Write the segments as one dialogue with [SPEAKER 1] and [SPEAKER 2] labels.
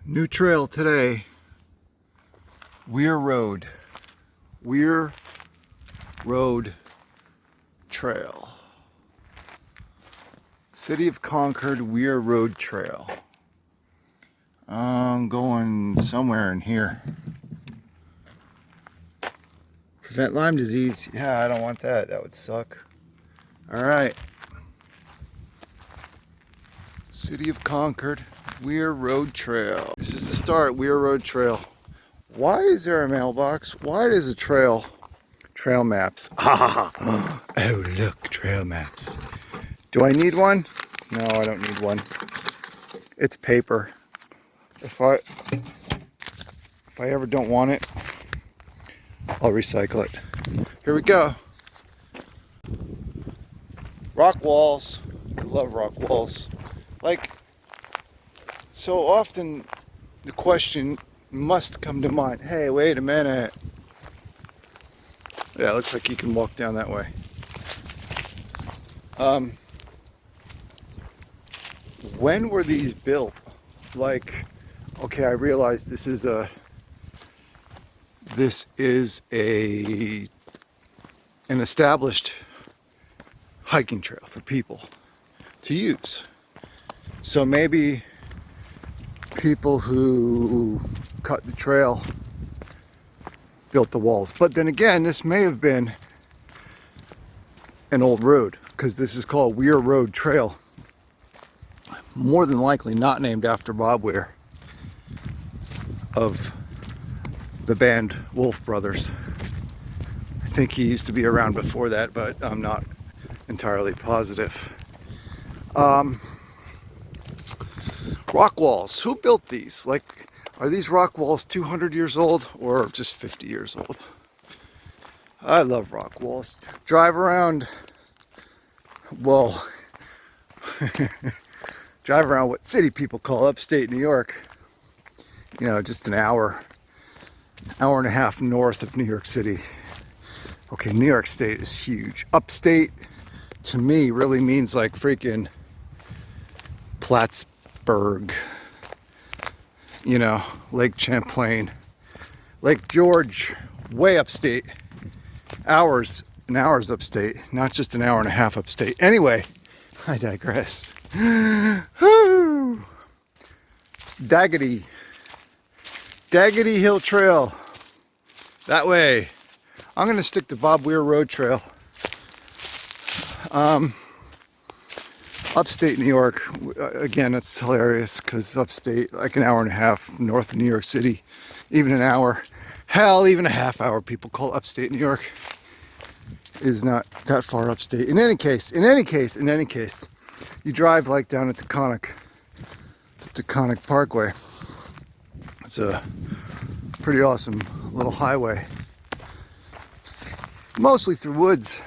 [SPEAKER 1] New trail today, Weir Road, Weir Road Trail. City of Concord, Weir Road Trail. I'm going somewhere in here. Prevent Lyme disease. Yeah, I don't want that. That would suck. All right. City of Concord, Weir Road Trail. This is the start, Weir Road Trail. Why is there a mailbox? Why is a trail maps? Oh, look, trail maps. Do I need one? No, I don't need one. It's paper. If I ever don't want it, I'll recycle it. Here we go. Rock walls. I love rock walls. Like, so often the question must come to mind, hey, wait a minute. Yeah, it looks like you can walk down that way. When were these built? Like, okay, I realize this is an established hiking trail for people to use. So maybe people who cut the trail built the walls. But then again, this may have been an old road, because this is called Weir Road Trail. More than likely not named after Bob Weir of the band Wolf Brothers. I think he used to be around before that, but I'm not entirely positive. Rock walls. Who built these? Like, are these rock walls 200 years old or just 50 years old? I love rock walls. Drive around, well, drive around what city people call upstate New York. You know, just an hour and a half north of New York City. Okay, New York State is huge. Upstate, to me, really means like freaking Plattsburgh, you know, Lake Champlain, Lake George, way upstate. Hours and hours upstate, not just an hour and a half upstate. Anyway, I digress. Daggety Hill Trail. That way. I'm going to stick to Bob Weir Road Trail. Upstate New York, again, it's hilarious because upstate, like an hour and a half north of New York City, even an hour, hell, even a half hour, people call upstate New York, is not that far upstate. In any case, you drive like down at the Taconic Parkway. It's a pretty awesome little highway, mostly through woods,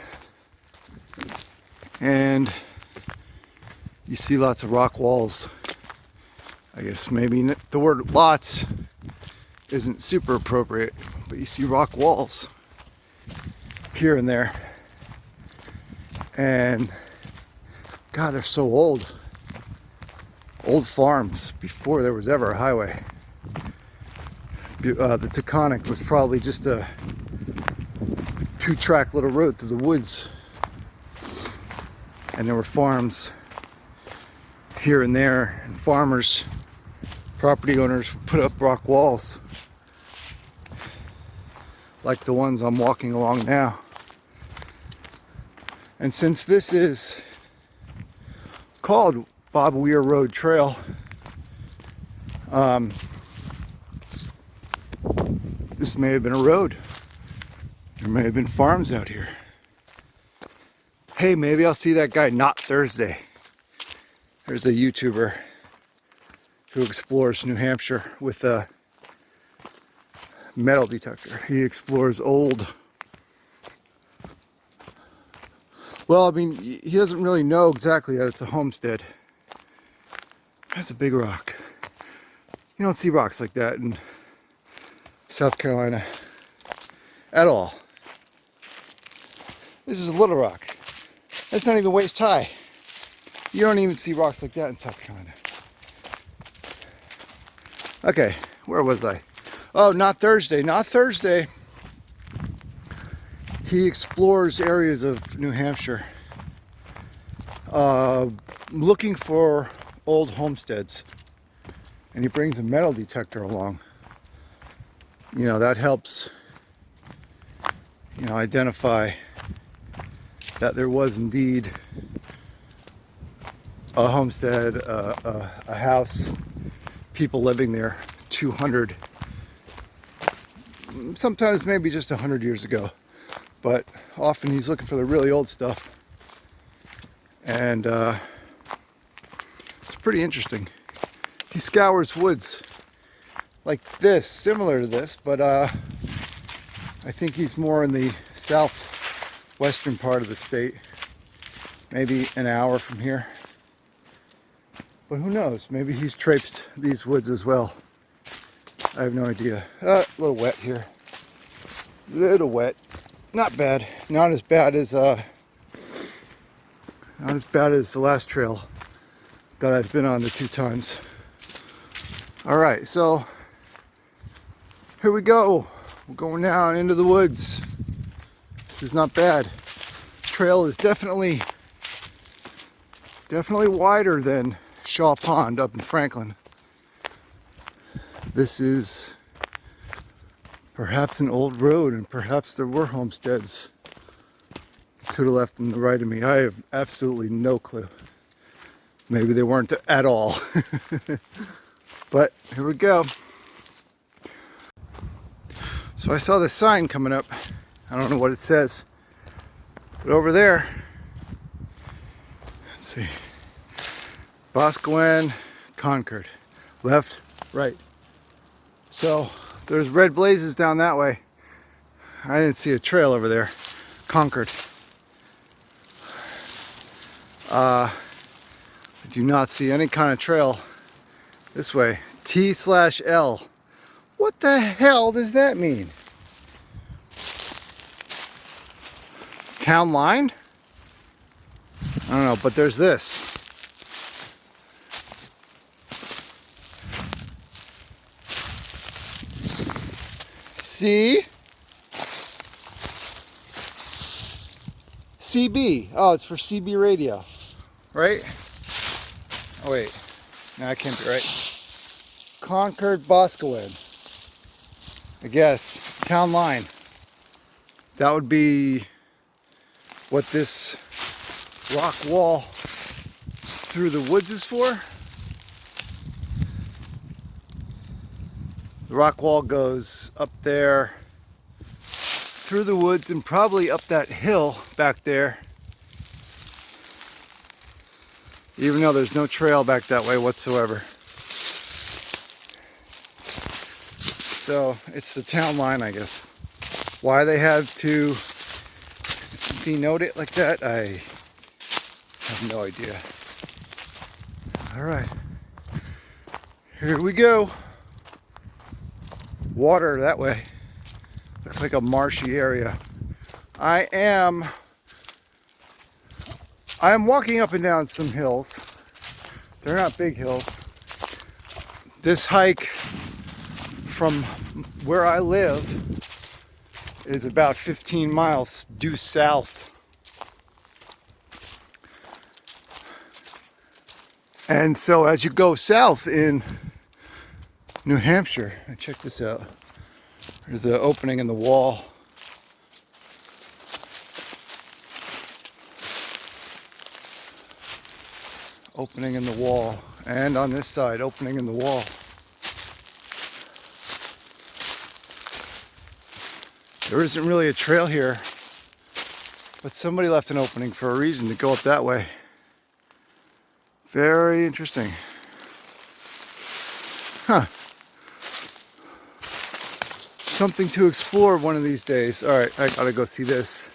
[SPEAKER 1] and you see lots of rock walls. I guess maybe the word lots isn't super appropriate, but you see rock walls here and there. And God, they're so old. Old farms before there was ever a highway. The Taconic was probably just a 2-track little road through the woods. And there were farms here and there, and farmers, property owners would put up rock walls like the ones I'm walking along now. And since this is called Bob Weir Road Trail, this may have been a road. There may have been farms out here. Hey, maybe I'll see that guy Not Thursday. There's a YouTuber who explores New Hampshire with a metal detector. He explores old. Well, I mean, he doesn't really know exactly that it's a homestead. That's a big rock. You don't see rocks like that in South Carolina at all. This is a little rock. That's not even waist high. You don't even see rocks like that in South Carolina. Okay, where was I? Oh, not Thursday, not Thursday. He explores areas of New Hampshire looking for old homesteads. And he brings a metal detector along. You know, that helps, you know, identify that there was indeed a homestead, a house, people living there 200, sometimes maybe just 100 years ago. But often he's looking for the really old stuff. And it's pretty interesting. He scours woods like this, similar to this, but I think he's more in the southwestern part of the state. Maybe an hour from here. But who knows? Maybe he's traipsed these woods as well. I have no idea. A little wet here. Little wet. Not bad. Not as bad as the last trail that I've been on the 2 times. All right, so here we go. We're going down into the woods. This is not bad. Trail is definitely wider than Shaw Pond up in Franklin. This is perhaps an old road, and perhaps there were homesteads to the left and the right of me. I have absolutely no clue. Maybe they weren't at all. But here we go. So I saw this sign coming up. I don't know what it says, but over there, let's see, Boscawen, Concord, left, right. So there's red blazes down that way. I didn't see a trail over there. Concord. I do not see any kind of trail this way. T/L. What the hell does that mean? Town line? I don't know, but there's this. C. CB. Oh, it's for CB radio, right? Oh wait, no, that can't be right. Concord, Boscawen. I guess town line. That would be what this rock wall through the woods is for. The rock wall goes up there through the woods and probably up that hill back there, even though there's no trail back that way whatsoever. So it's the town line, I guess. Why they have to denote it like that, I have no idea. All right, here we go. Water that way. Looks like a marshy area. I am walking up and down some hills. They're not big hills. This hike from where I live is about 15 miles due south. And so as you go south in New Hampshire, check this out. There's an opening in the wall. Opening in the wall. And on this side, opening in the wall. There isn't really a trail here, but somebody left an opening for a reason to go up that way. Very interesting. Huh. Something to explore one of these days. All right, I gotta go see this.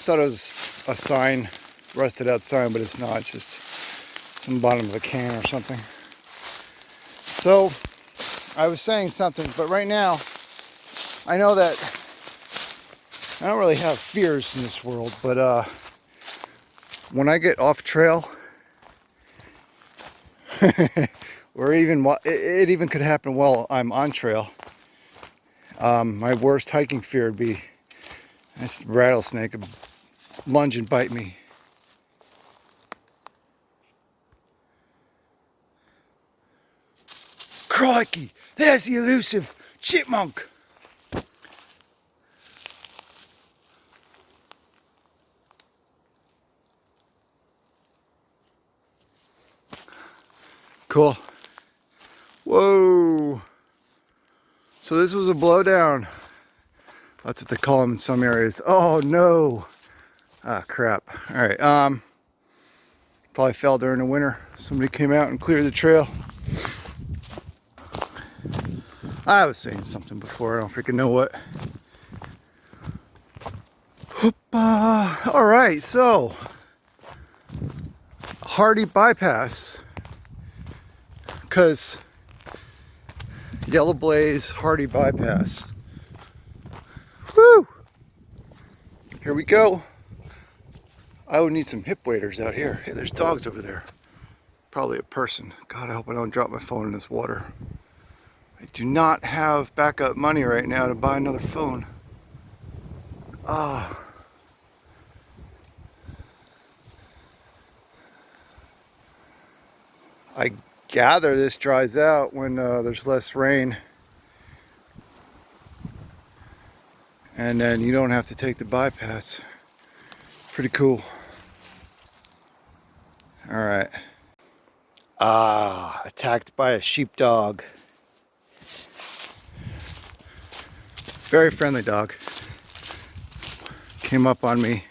[SPEAKER 1] Thought it was a sign, rusted out sign, but it's not. It's just on the bottom of a can or something. So I was saying something, but right now I know that I don't really have fears in this world, but when I get off trail, or even it even could happen while I'm on trail. My worst hiking fear would be this rattlesnake would lunge and bite me. Crikey, there's the elusive chipmunk. Cool. Whoa. So this was a blowdown. That's what they call them in some areas. Oh no. Ah, crap. All right. Probably fell during the winter. Somebody came out and cleared the trail. I was saying something before. I don't freaking know what. All right. So Hardy bypass. Because Yellow Blaze Hardy bypass. Woo! Here we go. I would need some hip waders out here. Hey, there's dogs over there. Probably a person. God, I hope I don't drop my phone in this water. I do not have backup money right now to buy another phone. Ah. I gather this dries out when there's less rain. And then you don't have to take the bypass. Pretty cool. All right. Attacked by a sheepdog. Very friendly dog. Came up on me,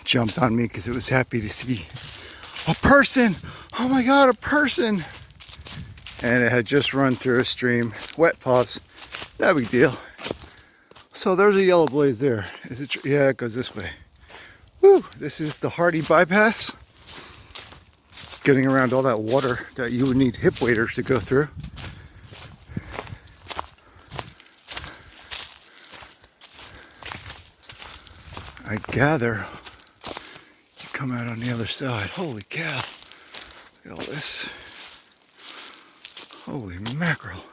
[SPEAKER 1] jumped on me because it was happy to see a person. Oh my God, a person. And it had just run through a stream. Wet paws. No big deal. So there's a Yellow Blaze there. Is it? Yeah, it goes this way. Woo! This is the Hardy bypass. Getting around all that water that you would need hip waders to go through. I gather you come out on the other side. Holy cow. Look at all this. Holy mackerel.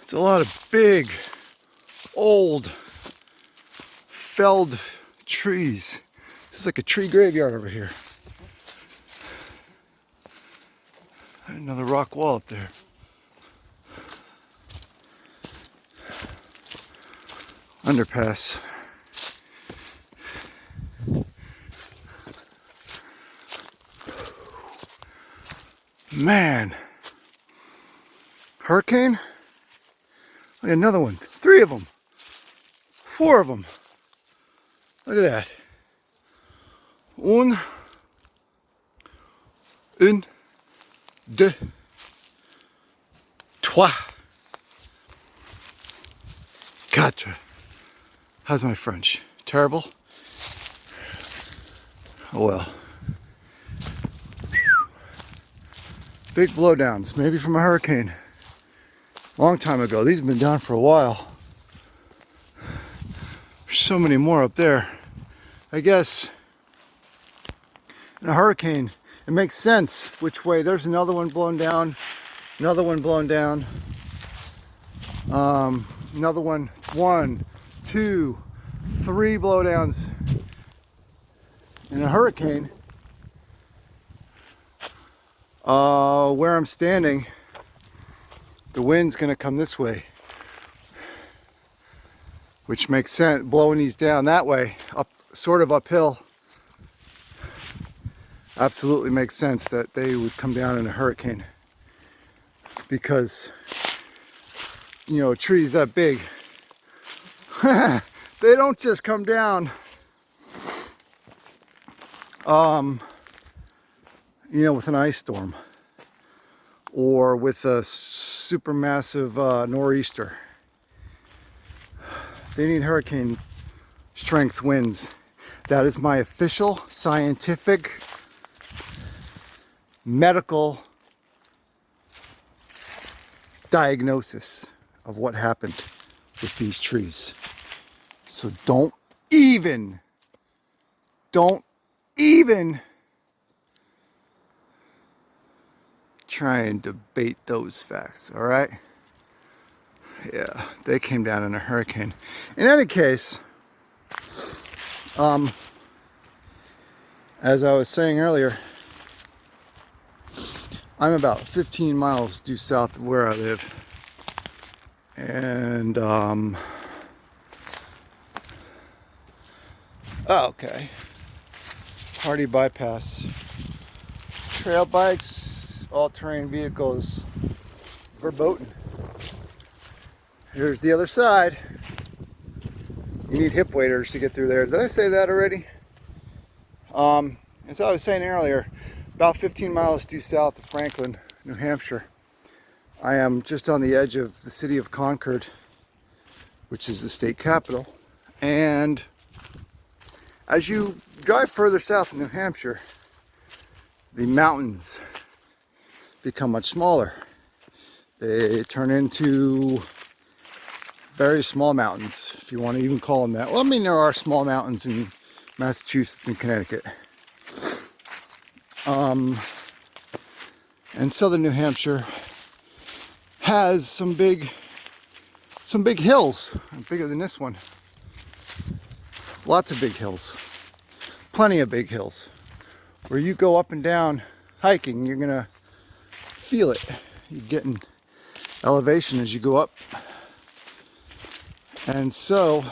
[SPEAKER 1] It's a lot of big, old, felled trees. This is like a tree graveyard over here. Another rock wall up there. Underpass. Man. Hurricane? Look, another one. 3 of them. 4 of them. Look at that. Un, deux, trois, quatre. How's my French? Terrible? Oh well. Big blowdowns, maybe from a hurricane. Long time ago. These have been down for a while. There's so many more up there. I guess in a hurricane, it makes sense which way. There's another one blown down, another one blown down, another one, 1, 2, 3 blowdowns in a hurricane. Where I'm standing, the wind's gonna come this way, which makes sense. Blowing these down that way, up, sort of uphill. Absolutely makes sense that they would come down in a hurricane, because you know, trees that big, they don't just come down you know, with an ice storm or with a supermassive nor'easter. They need hurricane strength winds. That is my official scientific medical diagnosis of what happened with these trees. So don't even try and debate those facts, all right? Yeah, they came down in a hurricane. In any case, as I was saying earlier, I'm about 15 miles due south of where I live. And, oh, okay. Hardy bypass. Trail bikes, all-terrain vehicles, verboten. Here's the other side. You need hip waders to get through there. Did I say that already? As I was saying earlier, about 15 miles due south of Franklin, New Hampshire. I am just on the edge of the city of Concord, which is the state capital. And as you drive further south in New Hampshire, the mountains become much smaller. They turn into very small mountains, if you want to even call them that. Well, I mean, there are small mountains in Massachusetts and Connecticut. And southern New Hampshire has some big hills, bigger than this one. Lots of big hills, plenty of big hills, where you go up and down hiking, you're gonna feel it. You're getting elevation as you go up. And so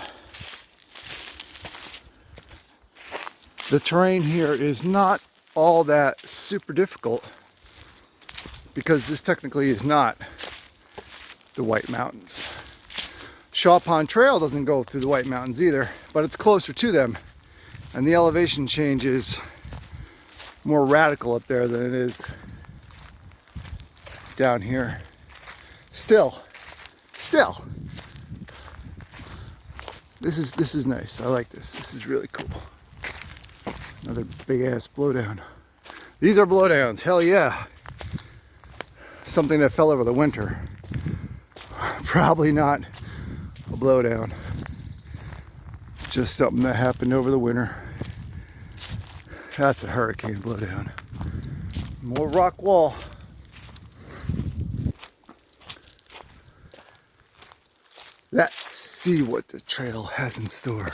[SPEAKER 1] the terrain here is not all that super difficult, because this technically is not the White Mountains. Shaw Pond Trail doesn't go through the White Mountains either, but it's closer to them, and the elevation change is more radical up there than it is down here. Still, this is nice. I like this. This is really cool. Another big ass blowdown. These are blowdowns, hell yeah. Something that fell over the winter. Probably not a blowdown. Just something that happened over the winter. That's a hurricane blowdown. More rock wall. Let's see what the trail has in store.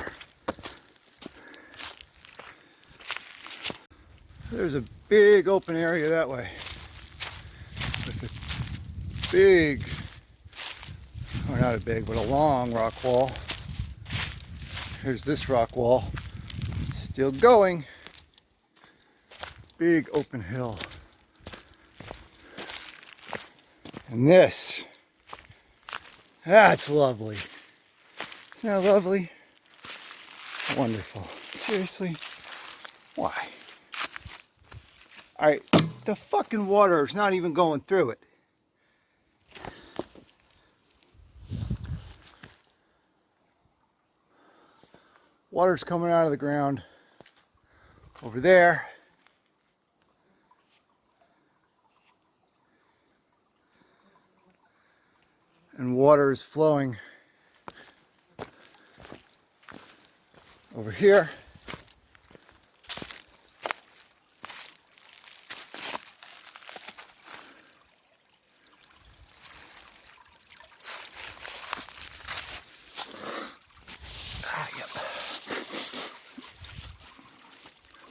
[SPEAKER 1] There's a big open area that way with a big, or not a big, but a long rock wall. Here's this rock wall, still going. Big open hill. And this, that's lovely. Isn't that lovely? Wonderful. Seriously? Why? Alright, the fucking water is not even going through it. Water's coming out of the ground over there. And water is flowing over here.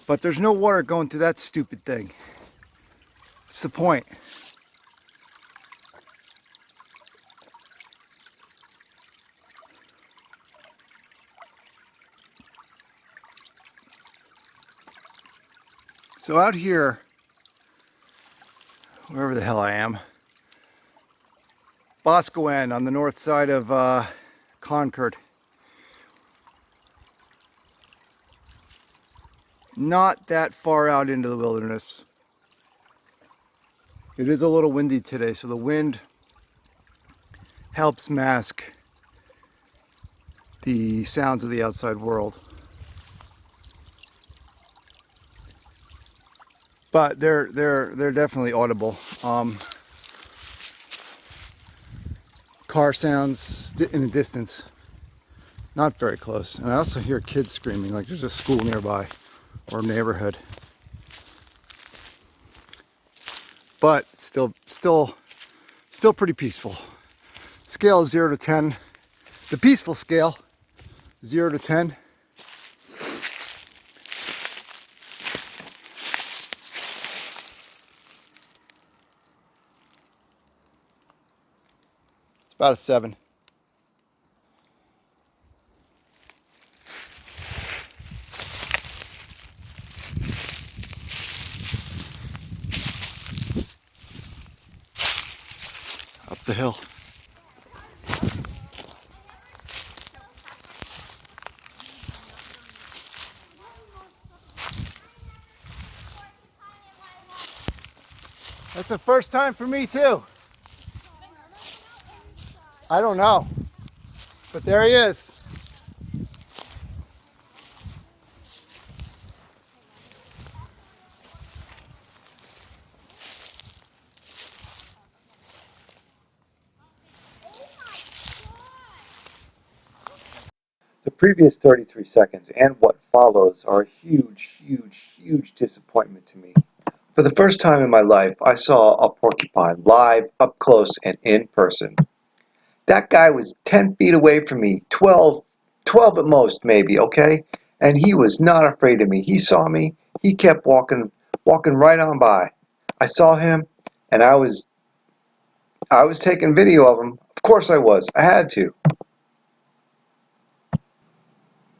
[SPEAKER 1] But there's no water going through that stupid thing. What's the point? So out here, wherever the hell I am, Boscawen on the north side of Concord. Not that far out into the wilderness. It is a little windy today, so the wind helps mask the sounds of the outside world. But they're definitely audible. car sounds in the distance. Not very close. And I also hear kids screaming, like there's a school nearby or neighborhood. But still pretty peaceful. Scale is 0 to 10. The peaceful scale, 0 to 10. It's about a 7. Up the hill. That's the first time for me too. I don't know, but there he is.
[SPEAKER 2] The previous 33 seconds and what follows are a huge disappointment to me. For the first time in my life, I saw a porcupine live, up close, and in person. That guy was 10 feet away from me, 12 at most maybe, okay? And he was not afraid of me. He saw me, he kept walking right on by. I saw him, and I was taking video of him. Of course I was. I had to.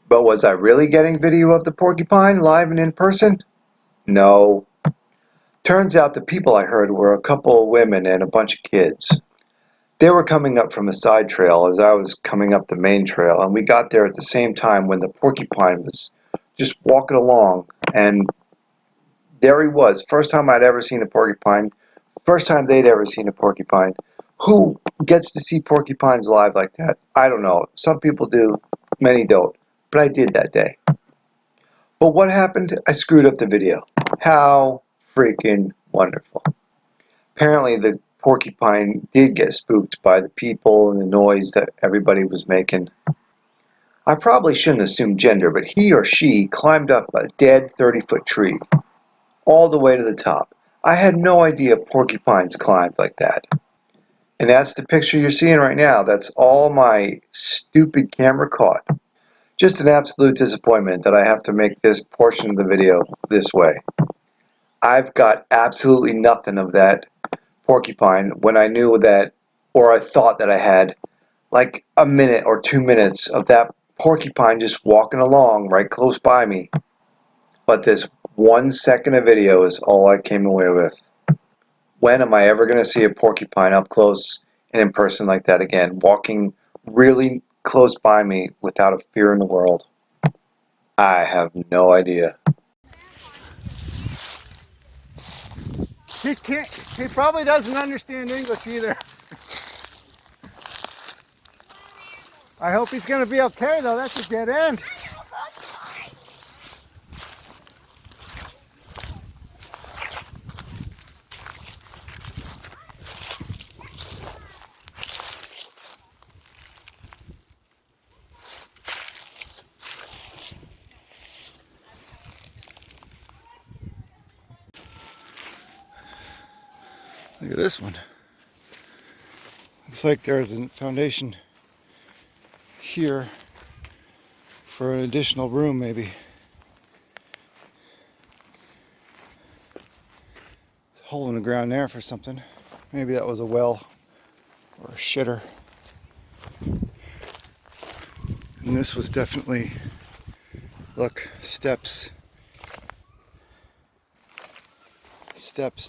[SPEAKER 2] But was I really getting video of the porcupine live and in person? No. Turns out the people I heard were a couple of women and a bunch of kids. They were coming up from a side trail as I was coming up the main trail, and we got there at the same time when the porcupine was just walking along, and there he was. First time I'd ever seen a porcupine. First time they'd ever seen a porcupine. Who gets to see porcupines live like that? I don't know. Some people do, many don't. But I did that day. But what happened? I screwed up the video. How freaking wonderful. Apparently the porcupine did get spooked by the people and the noise that everybody was making. I probably shouldn't assume gender, but he or she climbed up a dead 30-foot tree, all the way to the top. I had no idea porcupines climbed like that. And that's the picture you're seeing right now. That's all my stupid camera caught. Just an absolute disappointment that I have to make this portion of the video this way. I've got absolutely nothing of that porcupine when I knew that, or I thought that I had, like a minute or 2 minutes of that porcupine just walking along right close by me. But this 1 second of video is all I came away with. When am I ever going to see a porcupine up close and in person like that again, walking really close by me without a fear in the world? I have no idea.
[SPEAKER 1] He probably doesn't understand English either. I hope he's going to be okay though. That's a dead end. Look at this one. Looks like there's a foundation here for an additional room maybe. There's a hole in the ground there for something. Maybe that was a well or a shitter. And this was definitely, look, steps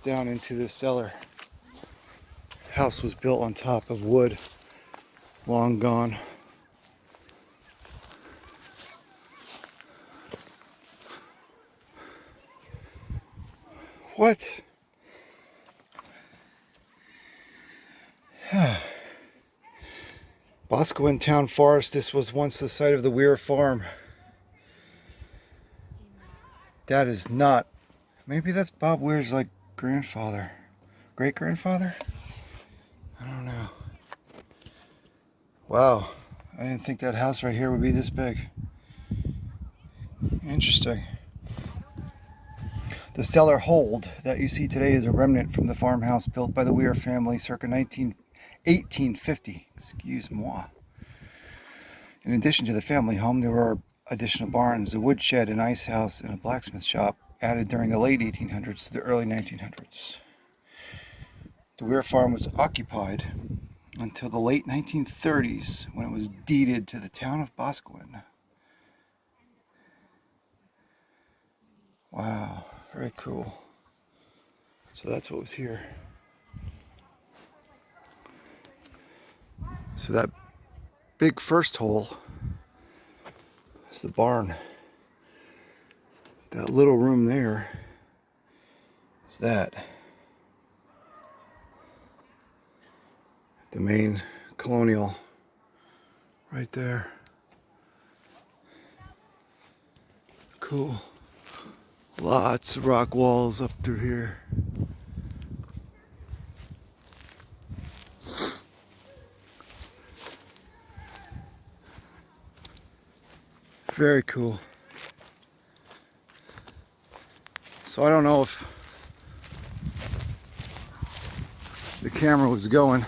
[SPEAKER 1] down into the cellar. House was built on top of wood, long gone. What? Boscawen Town Forest. This was once the site of the Weir Farm. That is not. Maybe that's Bob Weir's like grandfather, great grandfather. I don't know. Wow, I didn't think that house right here would be this big. Interesting. The cellar hold that you see today is a remnant from the farmhouse built by the Weir family circa 1850. Excuse moi. In addition to the family home, there were additional barns, a woodshed, an ice house, and a blacksmith shop added during the late 1800s to the early 1900s. The Weir Farm was occupied until the late 1930s when it was deeded to the town of Boscawen. Wow, very cool. So that's what was here. So that big first hole is the barn. That little room there is that. The main colonial right there. Cool. Lots of rock walls up through here. Very cool. So I don't know if the camera was going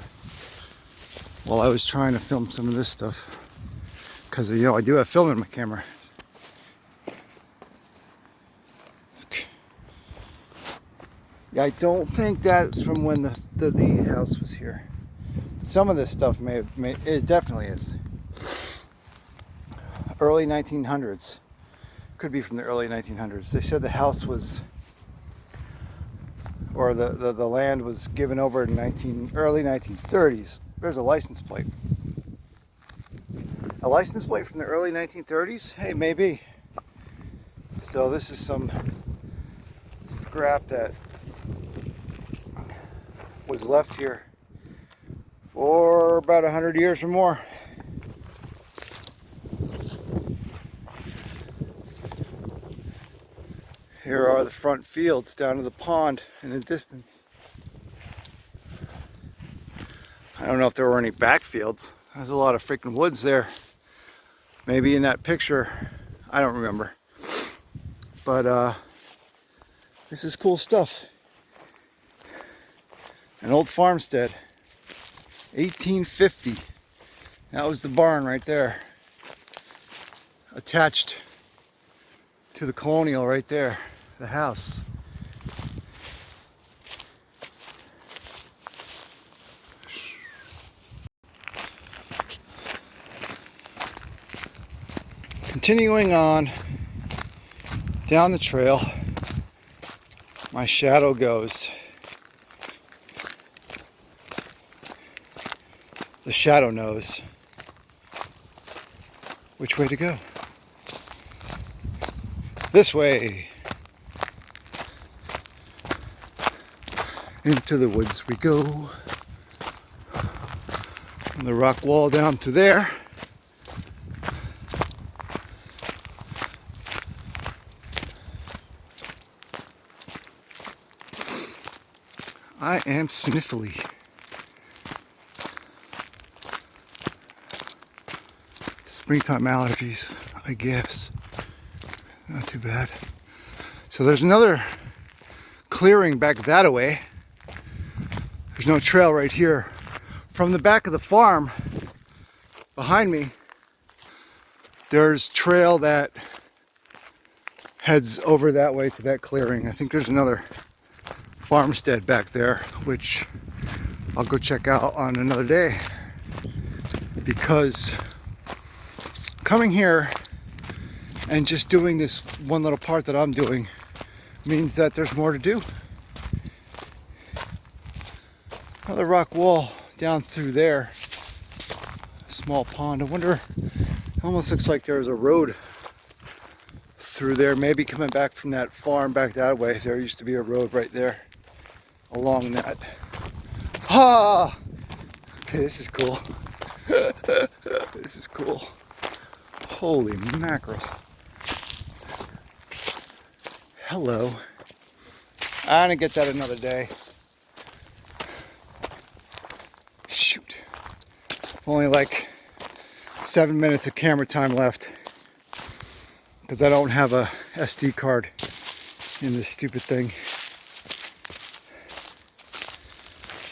[SPEAKER 1] while I was trying to film some of this stuff, because you know I do have film in my camera. Yeah, I don't think that's from when the house was here. Some of this stuff it definitely is. Early 1900s. Could be from the early 1900s. They said the house was, or the land was given over in early 1930s. There's a license plate. A license plate from the early 1930s? Hey, maybe. So this is some scrap that was left here for about 100 years or more. Here are the front fields down to the pond in the distance. I don't know if there were any back fields. There's a lot of freaking woods there. Maybe in that picture. I don't remember. But this is cool stuff. An old farmstead. 1850. That was the barn right there. Attached to the colonial right there. The house. Continuing on down the trail, my shadow goes. The shadow knows which way to go. This way. Into the woods we go. And the rock wall down through there. I am sniffly. Springtime allergies, I guess. Not too bad. So there's another clearing back that way. There's no trail right here. From the back of the farm behind me, there's trail that heads over that way to that clearing. I think there's another farmstead back there, which I'll go check out on another day, because coming here and just doing this one little part that I'm doing means that there's more to do. Another rock wall down through there, a small pond. I wonder, it almost looks like there's a road through there, maybe coming back from that farm back that way. There used to be a road right there along that. Ah! Okay, this is cool. This is cool. Holy mackerel. Hello. I'm gonna get that another day. Shoot. Only like 7 minutes of camera time left because I don't have a SD card in this stupid thing.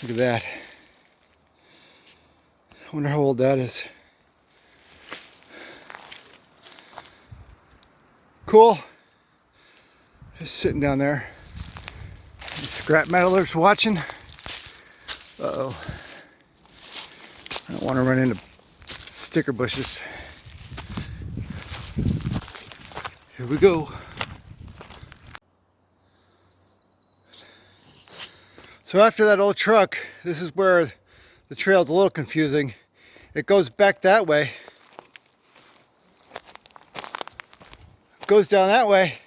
[SPEAKER 1] Look at that. I wonder how old that is. Cool. Just sitting down there. The scrap metalers watching. Uh-oh. I don't want to run into sticker bushes. Here we go. So after that old truck, this is where the trail's a little confusing. It goes back that way. Goes down that way.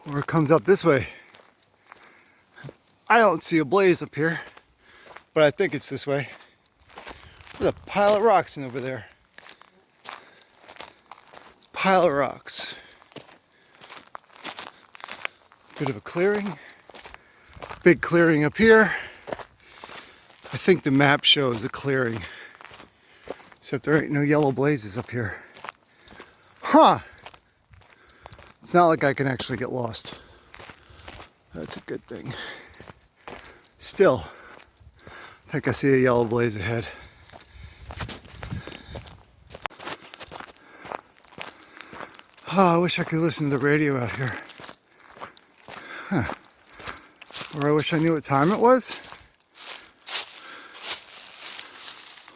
[SPEAKER 1] Or it comes up this way. I don't see a blaze up here, but I think it's this way. There's a pile of rocks in over there. Pile of rocks. Bit of a clearing. Big clearing up here. I think the map shows a clearing. Except there ain't no yellow blazes up here. Huh! It's not like I can actually get lost. That's a good thing. Still, I think I see a yellow blaze ahead. Oh, I wish I could listen to the radio out here. Huh. Or I wish I knew what time it was.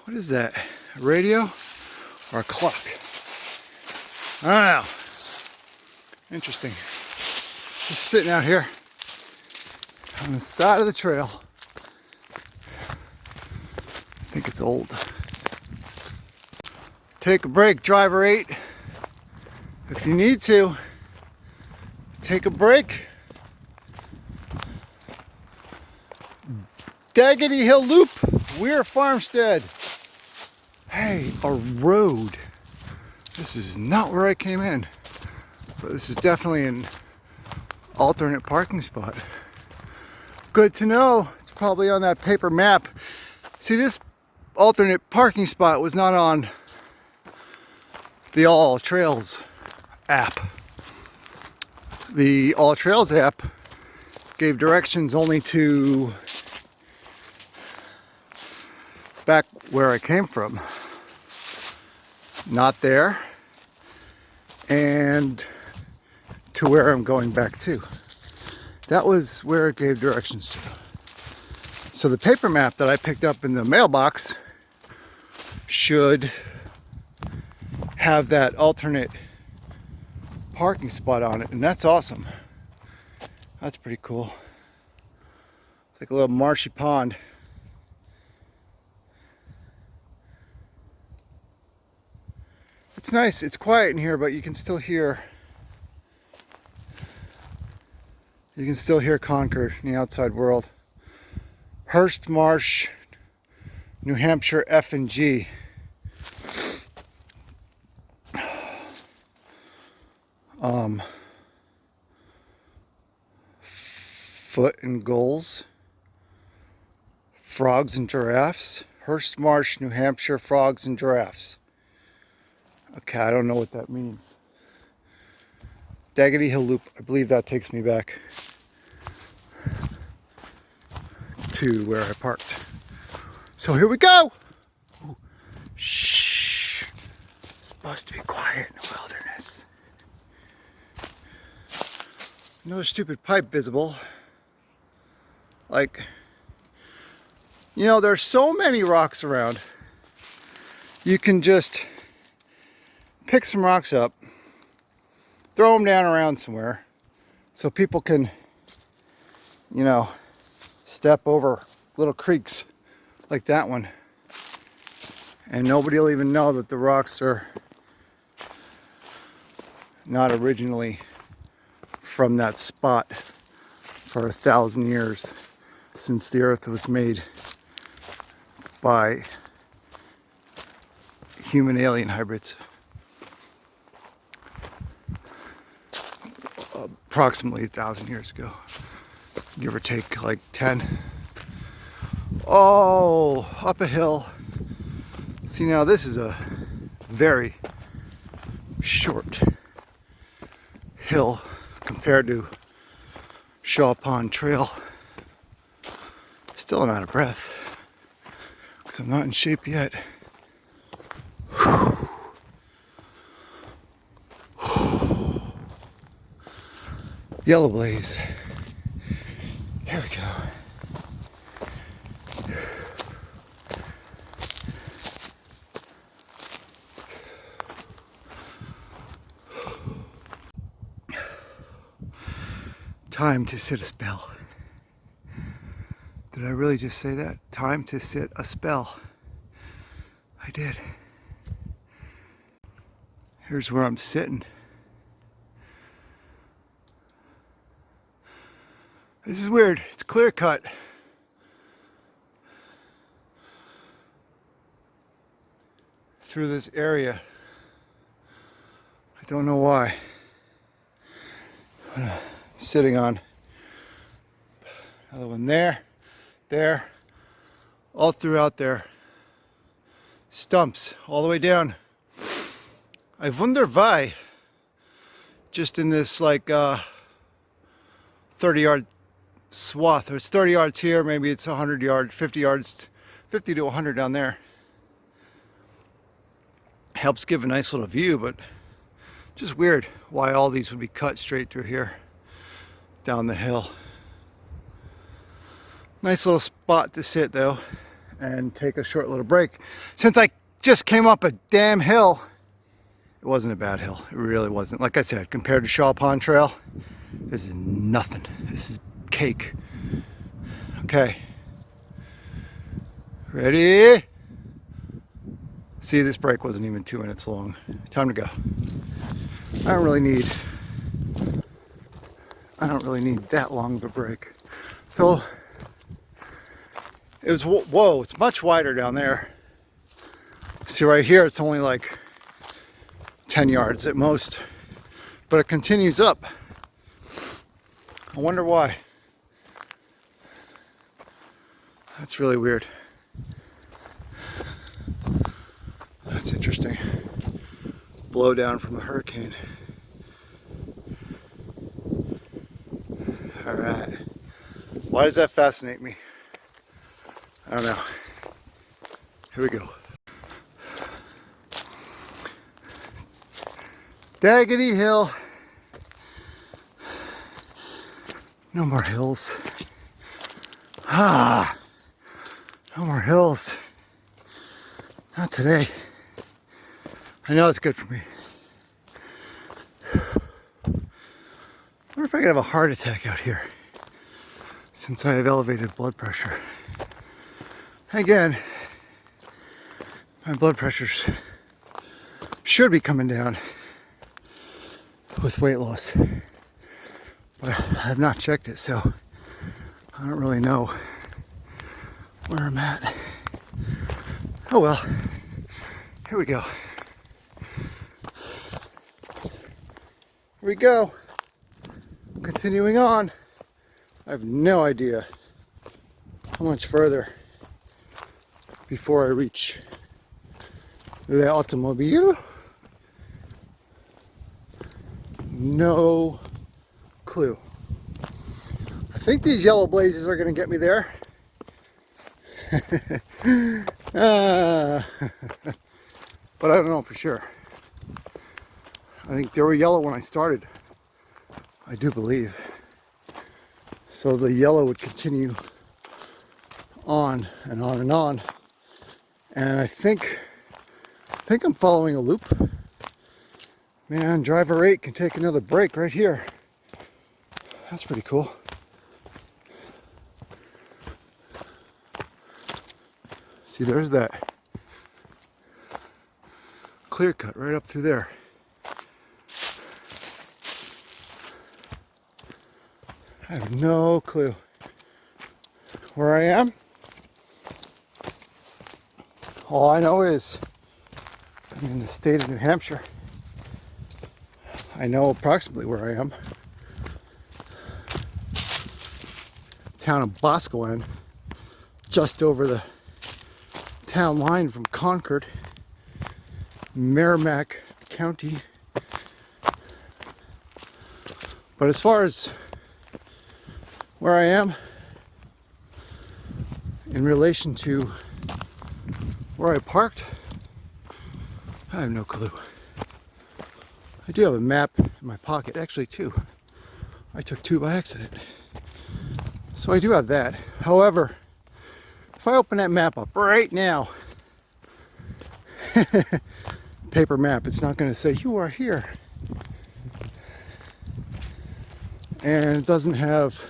[SPEAKER 1] What is that? A radio or a clock? I don't know. Interesting. Just sitting out here on the side of the trail. I think it's old. Take a break, driver 8. If you need to, take a break. Daggedy Hill Loop, Weir Farmstead. Hey, a road. This is not where I came in, but this is definitely an alternate parking spot. Good to know. It's probably on that paper map. See, this alternate parking spot was not on the All Trails app. The All Trails app gave directions only to back where I came from. Not there, and to where I'm going back to. That was where it gave directions to. So the paper map that I picked up in the mailbox should have that alternate parking spot on it, and that's awesome. That's pretty cool. It's like a little marshy pond. It's nice, it's quiet in here, but you can still hear Concord in the outside world. Hurst Marsh, New Hampshire F&G. Foot and Gulls. Frogs and Giraffes. Hurst Marsh, New Hampshire Frogs and Giraffes. Okay, I don't know what that means. Daggedy Hill Loop, I believe that takes me back to where I parked. So here we go! Ooh. Shh! It's supposed to be quiet in the wilderness. Another stupid pipe visible. Like, you know, there's so many rocks around. You can just pick some rocks up, throw them down around somewhere so people can, you know, step over little creeks like that one. And nobody will even know that the rocks are not originally from that spot for 1,000 years since the earth was made by human alien hybrids. Approximately 1,000 years ago, give or take like 10. Oh, up a hill. See, now this is a very short hill compared to Shaw Pond Trail. Still I'm out of breath because I'm not in shape yet. Yellow blaze. Here we go. Time to sit a spell. Did I really just say that? Time to sit a spell. I did. Here's where I'm sitting. This is weird. It's clear cut. Through this area. I don't know why. Sitting on another one there, all throughout there. Stumps all the way down. I wonder why. Just in this like 30-yard swath. It's 30 yards here, maybe it's 100 yards, 50 yards, 50 to 100 down there. Helps give a nice little view, but just weird why all these would be cut straight through here. Down the hill. Nice little spot to sit though and take a short little break. Since I just came up a damn hill, it wasn't a bad hill. It really wasn't. Like I said, compared to Shaw Pond Trail, this is nothing. This is cake. Okay. Ready? See, this break wasn't even 2 minutes long. Time to go. I don't really need that long of a break. So it was, whoa, it's much wider down there. See right here, it's only like 10 yards at most, but it continues up. I wonder why. That's really weird. That's interesting. Blow down from a hurricane. All right. Why does that fascinate me? I don't know. Here we go. Daggedy hill. No more hills. Ah, no more hills. Not today. I know it's good for me. I wonder if I could have a heart attack out here since I have elevated blood pressure. Again, my blood pressures should be coming down with weight loss, but I have not checked it, so I don't really know where I'm at. Oh well, here we go. Here we go. Continuing on. I have no idea how much further before I reach the automobile. No clue. I think these yellow blazes are going to get me there. But I don't know for sure. I think they were yellow when I started. I do believe. So the yellow would continue on and on and on. And I think I'm following a loop. Man, driver 8 can take another break right here. That's pretty cool. See, there's that clear cut right up through there. I have no clue where I am. All I know is I'm in the state of New Hampshire. I know approximately where I am. Town of Boscawen, just over the town line from Concord, Merrimack County. But as far as where I am in relation to where I parked, I have no clue. I do have a map in my pocket, actually two. I took two by accident. So I do have that. However, if I open that map up right now, paper map, it's not going to say you are here. And it doesn't have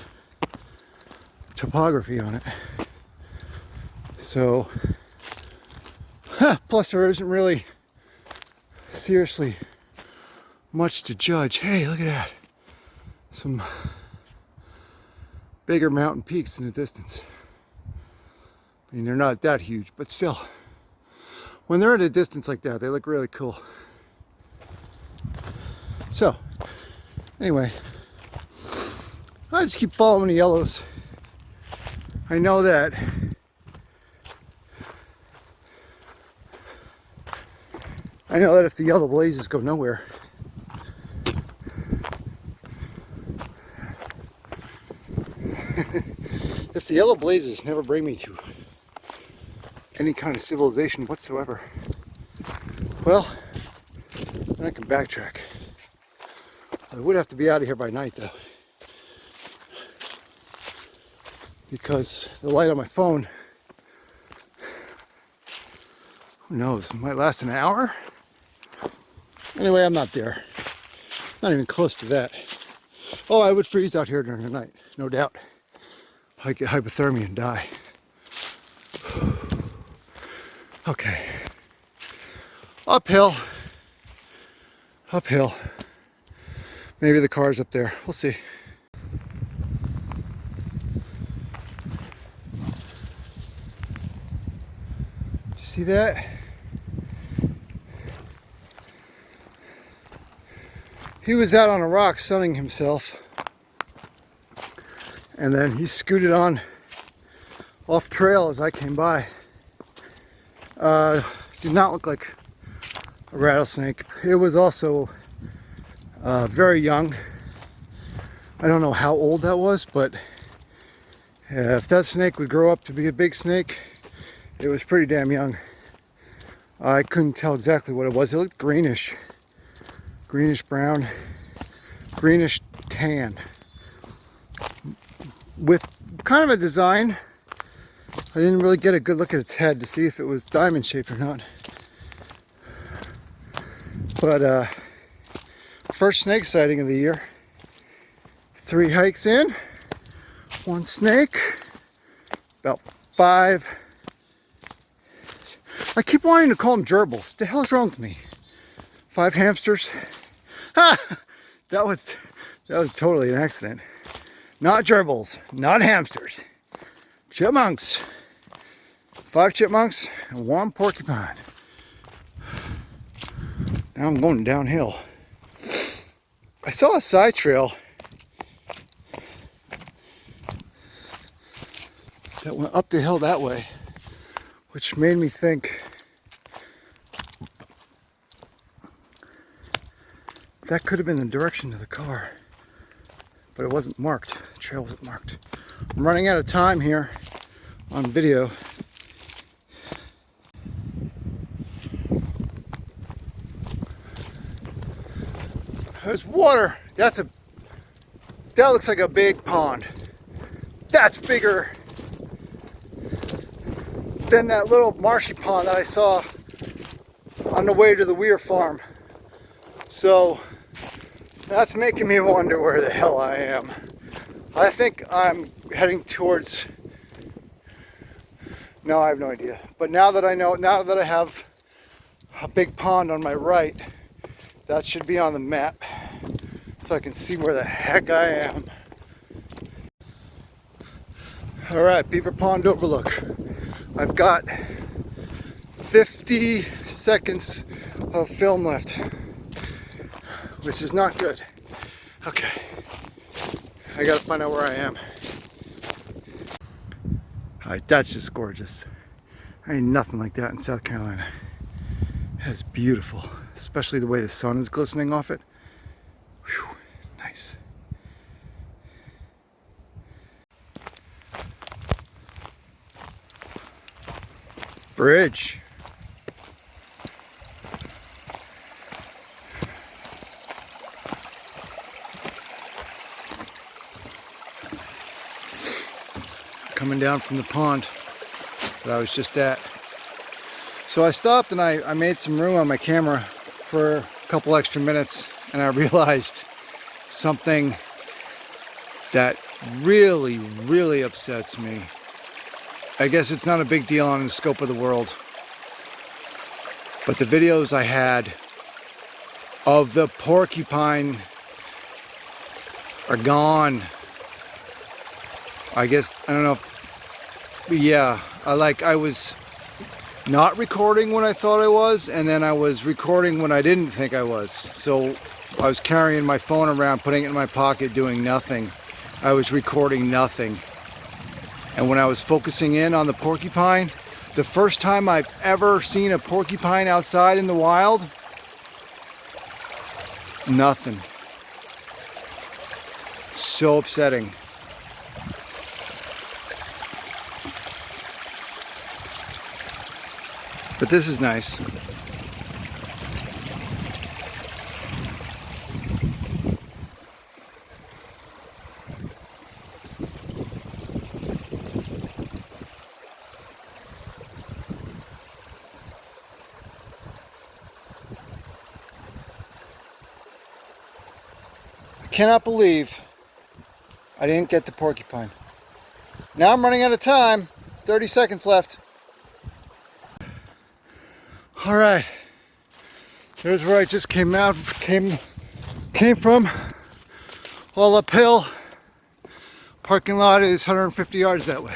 [SPEAKER 1] topography on it. So, plus there isn't really seriously much to judge. Hey, look at that. Some bigger mountain peaks in the distance. I mean, they're not that huge, but still, when they're at a distance like that, they look really cool. So, anyway, I just keep following the yellows. I know that if the yellow blazes go nowhere, if the yellow blazes never bring me to any kind of civilization whatsoever, well, then I can backtrack. I would have to be out of here by night though, because the light on my phone, who knows, it might last an hour. Anyway, I'm not there. Not even close to that. Oh, I would freeze out here during the night, no doubt. I'd get hypothermia and die. Okay. Uphill. Uphill. Maybe the car's up there. We'll see. You see that? He was out on a rock sunning himself, and then he scooted on off trail as I came by. Did not look like a rattlesnake. It was also very young. I don't know how old that was, but if that snake would grow up to be a big snake, it was pretty damn young. I couldn't tell exactly what it was. It looked greenish brown, greenish tan, with kind of a design. I didn't really get a good look at its head to see if it was diamond shaped or not. But first snake sighting of the year. 3 hikes in, 1 snake, about 5. I keep wanting to call them gerbils. What the hell is wrong with me? 5 hamsters. Ha! That was totally an accident. Not gerbils, not hamsters. Chipmunks. 5 chipmunks and 1 porcupine. Now I'm going downhill. I saw a side trail that went up the hill that way, which made me think that could have been the direction of the car, but it wasn't marked. The trail wasn't marked. I'm running out of time here on video. There's water. That looks like a big pond. That's bigger than that little marshy pond that I saw on the way to the Weir Farm. So that's making me wonder where the hell I am. I think I'm heading towards, no, I have no idea. But now that I know, now that I have a big pond on my right, that should be on the map so I can see where the heck I am. All right, Beaver Pond Overlook. I've got 50 seconds of film left, which is not good. Okay, I gotta find out where I am. All right, that's just gorgeous. I need nothing like that in South Carolina. It's beautiful, especially the way the sun is glistening off it. Whew, nice. Bridge. Coming down from the pond that I was just at. So I stopped and I made some room on my camera for a couple extra minutes, and I realized something that really, really upsets me. I guess it's not a big deal on the scope of the world, but the videos I had of the porcupine are gone. I guess, I don't know, but yeah, I was not recording when I thought I was, and then I was recording when I didn't think I was. So I was carrying my phone around, putting it in my pocket, doing nothing. I was recording nothing. And when I was focusing in on the porcupine, the first time I've ever seen a porcupine outside in the wild, nothing. So upsetting. But this is nice. I cannot believe I didn't get the porcupine. Now I'm running out of time. 30 seconds left. All right, there's where I just came from, all uphill. Parking lot is 150 yards that way.